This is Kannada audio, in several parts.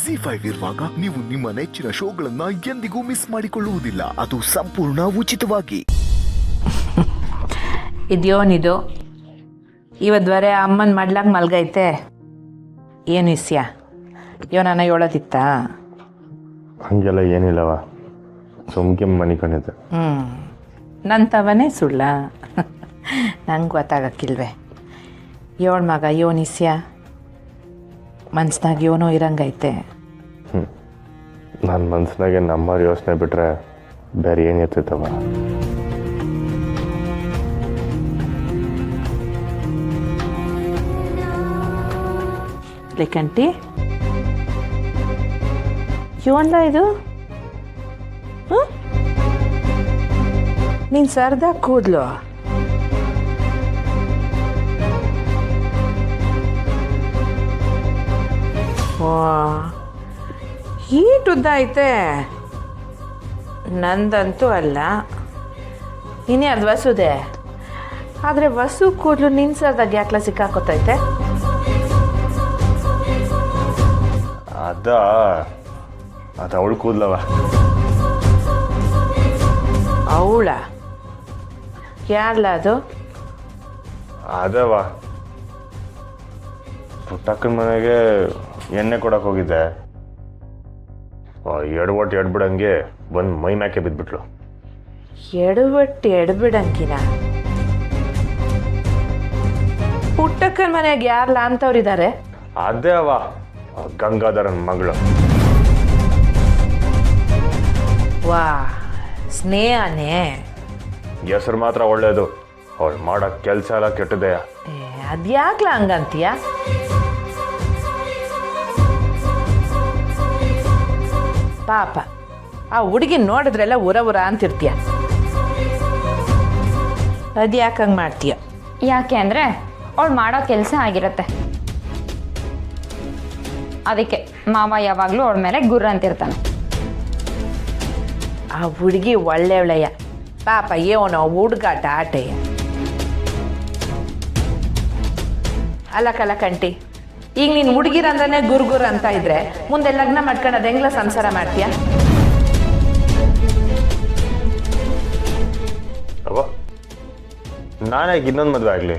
ಜಿ5 ಇರುವಾಗ ನೀವು ನಿಮ್ಮ ನೆಚ್ಚಿನ ಶೋಗಳನ್ನ ಎಂದಿಗೂ ಮಿಸ್ ಮಾಡಿಕೊಳ್ಳುವುದಿಲ್ಲ. ಅದು ಸಂಪೂರ್ಣ ಉಚಿತವಾಗಿ. ಇದ್ಯೋನಿದು ಇವದ್ವರೆ ಅಮ್ಮನ ಮಾಡ್ಲಾಗ ಮಲ್ಗೈತೆ. ಏನು ಇಸ್ಯ ಇವನನ್ನ ಹೇಳೋದಿತ್ತ? ಹಂಗೆಲ್ಲ ಏನಿಲ್ಲವ, ಸುಮ್ಕೆ ಮನೆ ಕಣಿತೆ. ನಂತವನೇ ಸುಳ್ಳ? ನಂಗೆ ಗೊತ್ತಾಗಕ್ಕಿಲ್ವೇ? ಏಳು ಮಗ ಯೋನಿಸ್ಯ ಮನ್ಸ್ನಾಗ ಯೋನೋ ಇರಂಗೈತೆ. ನನ್ನ ಮನ್ಸಿನಾಗೆ ನಮ್ಮವ್ರ ಯೋಚನೆ ಬಿಟ್ರೆ ಬೇರೆ ಏನು ಇರ್ತೈತವ. ಲೇಕಂಟಿ ಯೋನ್ಲ ಇದು ನೀನು ಸರ್ದಾಗ ಕೂದ್ಲು ಹೀಟುದ್ದ ಐತೆ. ನಂದಂತೂ ಅಲ್ಲ, ಇನ್ನೇ ಅದು ವಸುದೆ. ಆದರೆ ವಸು ಕೂದಲು ನಿನ್ಸರ್ದಾಗ ಯಾಕ್ಲ ಸಿಕ್ಕಾಕೋತೈತೆ? ಅದು ಅವಳು ಕೂದ್ಲವ. ಅವಳ ಯಾರ್ಲ ಅದು? ಅದವ ಪುಟ್ಟಕ್ಕನ ಮನೆಗೆ ಎಣ್ಣೆ ಕೊಡಕ್ಕೆ ಹೋಗಿದ್ದೆ. ಎಡ್ಬಿಡಂಗೆ ಬಂದು ಮೈ ಮ್ಯಾಕೆ ಬಿದ್ದುಬಿಟ್ಲು. ಎಡ್ಬಿಡಂಕಿನ ಪುಟ್ಟಕ್ಕನ ಮನೆಗೆ ಯಾರ್ಲ ಅಂತವ್ರಿದ್ದಾರೆ? ಅದೇ ಅವ ಗಂಗಾಧರನ್ ಮಗಳು. ವಾ, ಸ್ನೇಹನೇ. ಹೆಸರು ಮಾತ್ರ ಒಳ್ಳೇದು, ಅವಳು ಮಾಡೋ ಕೆಲಸ ಎಲ್ಲ ಕೆಟ್ಟದೆಯ. ಅದ್ಯಾಕ್ಲ ಹಂಗಂತೀಯ? ಪಾಪ ಆ ಹುಡುಗಿ ನೋಡಿದ್ರೆಲ್ಲ ಉರ ಅಂತಿರ್ತೀಯ. ಅದ್ಯಾಕೆ ಹಂಗೆ ಮಾಡ್ತೀಯ? ಯಾಕೆ ಅಂದರೆ ಅವಳು ಮಾಡೋ ಕೆಲಸ ಆಗಿರುತ್ತೆ. ಅದಕ್ಕೆ ಮಾವ ಯಾವಾಗಲೂ ಅವಳ ಮೇಲೆ ಗುರ್ರ ಅಂತಿರ್ತಾನೆ. ಆ ಹುಡುಗಿ ಒಳ್ಳೆವಳೆಯ, ಪಾಪ ಏನೋ ಹುಡುಗಾಟ ಆಟೆಯ. ಅಲ್ಲ ಕಂಟಿ, ಈಗ ನೀನು ಹುಡುಗಿರಂದ್ರೆ ಗುರ್ಗುರ್ ಅಂತ ಇದ್ರೆ ಮುಂದೆ ಲಗ್ನ ಮಾಡ್ಕೊಂಡು ಅದು ಹೆಂಗ್ಲ ಸಂಸಾರ ಮಾಡ್ತೀಯ? ಅವ ನಾನಾಗ ಇನ್ನೊಂದು ಮದುವೆ ಆಗಲಿ?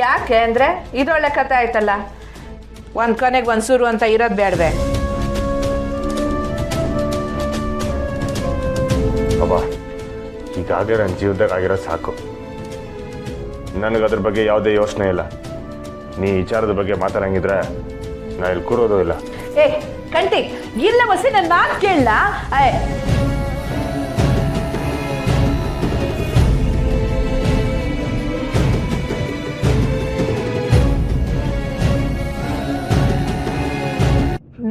ಯಾಕೆ ಅಂದರೆ ಇದೊಳ್ಳೆ ಕಥೆ ಆಯ್ತಲ್ಲ, ಒಂದು ಕೊನೆಗೆ ಒಂದು ಸುರು ಅಂತ ಇರೋದು ಬೇಡವೆ? ಅವ ಈಗಾಗಲೇ ನನ್ನ ಜೀವನದಾಗ ಆಗಿರೋದು ಸಾಕು. ನನಗದ್ರ ಬಗ್ಗೆ ಯಾವುದೇ ಯೋಚನೆ ಇಲ್ಲ. ನೀ ವಿಚಾರದ ಬಗ್ಗೆ ಮಾತಾಡಂಗಿದ್ರೆ ನಾ ಇಲ್ಲಿ ಕೂರೋದು ಇಲ್ಲ. ಏ ಕಂಟಿ, ಇಲ್ಲ ಬಸ್ಸಿ ನನ್ನ ಮಾತು ಕೇಳಲ್ಲ.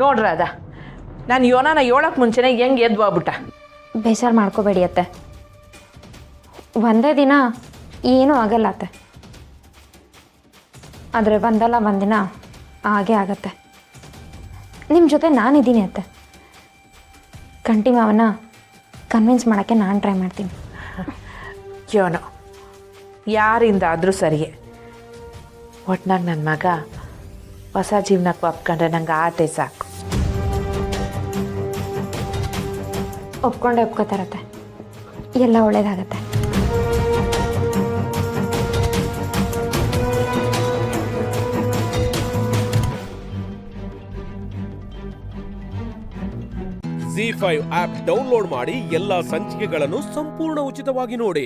ನೋಡ್ರ ಅದ ನಾನು ಯೋನಾನ ಹೇಳೋಕೆ ಮುಂಚೆನೆ ಹೆಂಗೆ ಎದ್ದು ಹೋಗ್ಬಿಟ್ಟ. ಬೇಜಾರು ಮಾಡ್ಕೋಬೇಡಿ ಅತ್ತೆ, ಒಂದೇ ದಿನ ಏನೂ ಆಗಲ್ಲ ಅತ್ತೆ. ಆದರೆ ಒಂದಲ್ಲ ಒಂದಿನ ಹಾಗೇ ಆಗತ್ತೆ. ನಿಮ್ಮ ಜೊತೆ ನಾನಿದ್ದೀನಿ ಅತ್ತೆ. ಕಂಟಿ ಮಾವನ ಕನ್ವಿನ್ಸ್ ಮಾಡೋಕ್ಕೆ ನಾನು ಟ್ರೈ ಮಾಡ್ತೀನಿ. ಯೋನೋ ಯಾರಿಂದ ಆದರೂ ಸರಿಯೇ, ಒಟ್ನಾಗ ನನ್ನ ಮಗ ಹೊಸ ಜೀವನಕ್ಕೆ ಒಪ್ಕೊಂಡ್ರೆ ನಂಗೆ ಆಟೆ ಸಾಕು. ಒಪ್ಕೊಂಡೇ ಒಪ್ಕೋತಾರತ್ತೆ, ಎಲ್ಲ ಒಳ್ಳೇದಾಗತ್ತೆ. ಜಿ5 ಆಪ್ ಡೌನ್ಲೋಡ್ ಮಾಡಿ ಎಲ್ಲಾ ಸಂಚಿಕೆಗಳನ್ನು ಸಂಪೂರ್ಣ ಉಚಿತವಾಗಿ ನೋಡಿ.